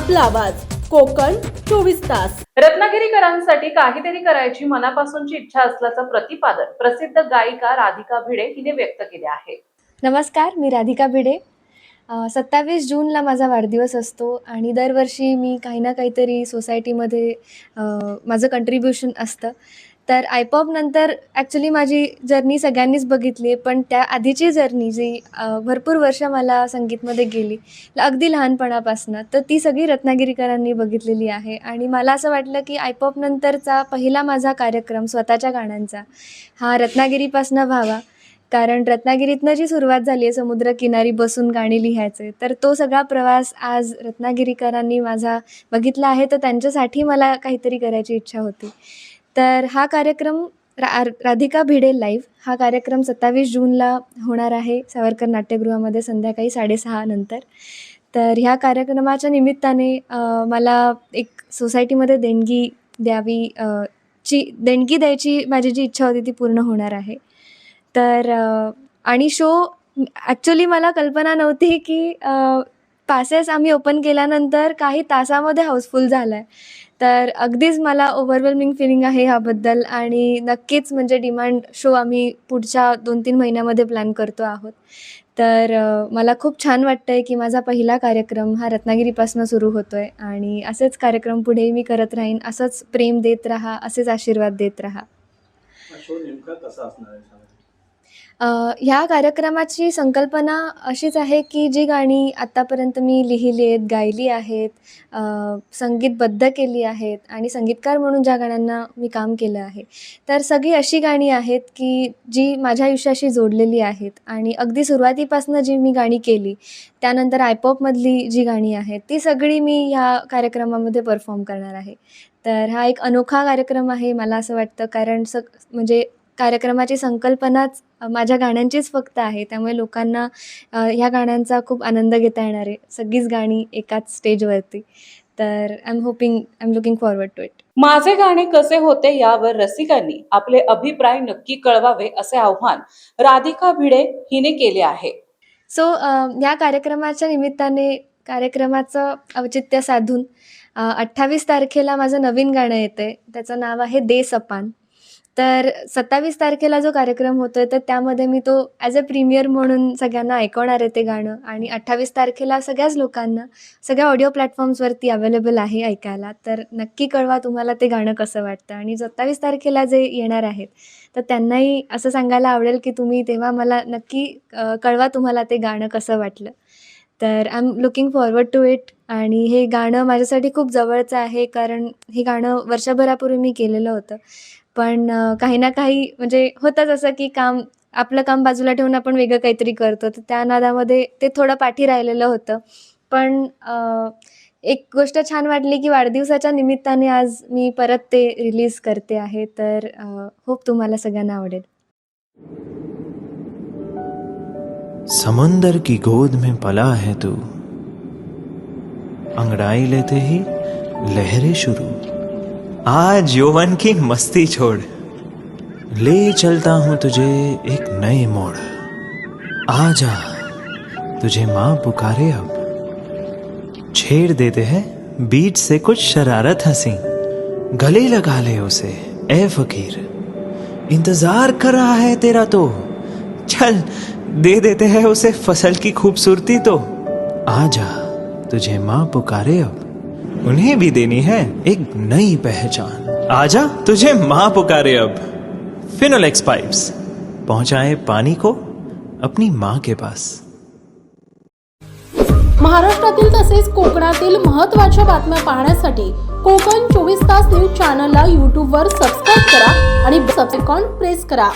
आपला आवाज कोकण 24 तास। रत्नागिरीकरांसाठी काहीतरी करायची मनापासूनची इच्छा असल्याचं प्रतिपादन प्रसिद्ध गायिका राधिका भिडे हिने व्यक्त केले आहे। नमस्कार, मी राधिका भिडे। 27 जूनला माझा वाढदिवस असतो आणि दरवर्षी मी काही ना काहीतरी सोसायटीमध्ये माझं कंट्रीब्युशन असतं। तर आयपॉप नंतर ॲक्च्युली माझी जर्नी सगळ्यांनीच बघितली आहे, पण त्या आधीची जर्नी जी भरपूर वर्ष मला संगीतमध्ये गेली, अगदी लहानपणापासून, तर ती सगळी रत्नागिरीकरांनी बघितलेली आहे। आणि मला असं वाटलं की आयपॉप नंतरचा पहिला माझा कार्यक्रम स्वतःच्या गाण्यांचा हा रत्नागिरीपासून व्हावा, कारण रत्नागिरीतनं जी सुरुवात झाली आहे समुद्रकिनारी बसून गाणी लिहायचे, तर तो सगळा प्रवास आज रत्नागिरीकरांनी माझा बघितला आहे, तर त्यांच्यासाठी मला काहीतरी करायची इच्छा होती। तर हा कार्यक्रम राधिका भिडे लाईव्ह हा कार्यक्रम 27 जूनला होणार आहे सावरकर नाट्यगृहामध्ये संध्याकाळी 6:30 नंतर। तर ह्या कार्यक्रमाच्या निमित्ताने मला एक सोसायटीमध्ये देणगी द्यायची माझी जी इच्छा होती ती पूर्ण होणार आहे। तर आणि शो ॲक्च्युली मला कल्पना नव्हती की पासेस आम्ही ओपन केल्यानंतर काही तासामध्ये हाऊसफुल झाला आहे। तर अगदीच मला ओव्हरवेल्मिंग फीलिंग आहे ह्याबद्दल आणि नक्कीच म्हणजे डिमांड शो आम्ही पुढच्या 2-3 महिन्यामध्ये प्लॅन करतो आहोत। तर मला खूप छान वाटतं आहे की माझा पहिला कार्यक्रम हा रत्नागिरीपासून सुरू होतो आहे आणि असेच कार्यक्रम पुढेही मी करत राहीन। असंच प्रेम देत राहा, असेच आशीर्वाद देत राहा। शो नेमका कसा असणार आहे? ह्या कार्यक्रमाची संकल्पना अशीच आहे की जी गाणी आत्तापर्यंत मी लिहिली आहेत, गायली आहेत, संगीतबद्ध केली आहेत आणि संगीतकार म्हणून ज्या गाण्यांना मी काम केलं आहे, तर सगळी अशी गाणी आहेत की जी माझ्या आयुष्याशी जोडलेली आहेत आणि अगदी सुरुवातीपासून जी मी गाणी केली, त्यानंतर आयपॉपमधली जी गाणी आहेत ती सगळी मी ह्या कार्यक्रमामध्ये परफॉर्म करणार आहे। तर हा एक अनोखा कार्यक्रम आहे मला असं वाटतं, कारण म्हणजे कार्यक्रमाची संकल्पनाच माझ्या गाण्यांचीच फक्त आहे, त्यामुळे लोकांना ह्या गाण्यांचा खूप आनंद घेता येणार आहे, सगळीच गाणी एकाच स्टेजवरती। तर I am looking forward to it. माझे गाणे कसे होते यावर रसिकांनी आपले अभिप्राय नक्की कळवावे असे आव्हान राधिका भिडे हिने केले आहे। सो या कार्यक्रमाच्या निमित्ताने कार्यक्रमाचं औचित्य साधून 28 तारखेला माझं नवीन गाणं येतं आहे, त्याचं नाव आहे दे सपान। तर 27 तारखेला जो कार्यक्रम होतो आहे तर त्यामध्ये मी तो ॲज अ प्रीमियर म्हणून सगळ्यांना ऐकवणार आहे ते गाणं आणि 28 तारखेला सगळ्याच लोकांना सगळ्या ऑडिओ प्लॅटफॉर्म्सवरती अवेलेबल आहे ऐकायला। तर नक्की कळवा तुम्हाला ते गाणं कसं वाटतं आणि 27 तारखेला जे येणार आहेत तर त्यांनाही असं सांगायला आवडेल की तुम्ही तेव्हा मला नक्की कळवा तुम्हाला ते गाणं कसं वाटलं। तर I am looking forward to it आणि हे गाणं माझ्यासाठी खूप जवळचं आहे, कारण हे गाणं वर्षभरापूर्वी मी केलेलं होतं, पण काही ना काही म्हणजे होतंच असं की आपलं काम बाजूला ठेवून आपण वेगळं काहीतरी करतो, तर त्या नादामध्ये ते थोडं पाठी राहिलेलं होतं। पण एक गोष्ट छान वाटली की वाढदिवसाच्या निमित्ताने आज मी परत ते रिलीज करते आहे, तर होप तुम्हाला सगळ्यांना आवडेल। समंदर की गोद में पला है तू, अंगड़ाई लेते ही लहरें शुरू, आज यौवन की मस्ती छोड़, ले चलता हूं तुझे एक नए मोड़, आजा तुझे माँ पुकारे अब, छेड़ देते हैं बीच से कुछ शरारत हंसी, गले लगा ले उसे ए फकीर, इंतजार कर रहा है तेरा तो, चल दे देते हैं उसे फसल की खूबसूरती तो, आजा तुझे माँ पुकारे अब, उन्हें भी देनी है एक नई पहचान, आजा तुझे माँ पुकारे अब। फिनोलेक्स पाइप्स पहुंचाए पानी को अपनी माँ के पास। महाराष्ट्रातील तसेच कोकणातील महत्त्वाच्या बातम्या पाहण्यासाठी कोकण 24 तास न्यूज चॅनलला YouTube वर सबस्क्राईब करा आणि बेल आयकॉन प्रेस करा।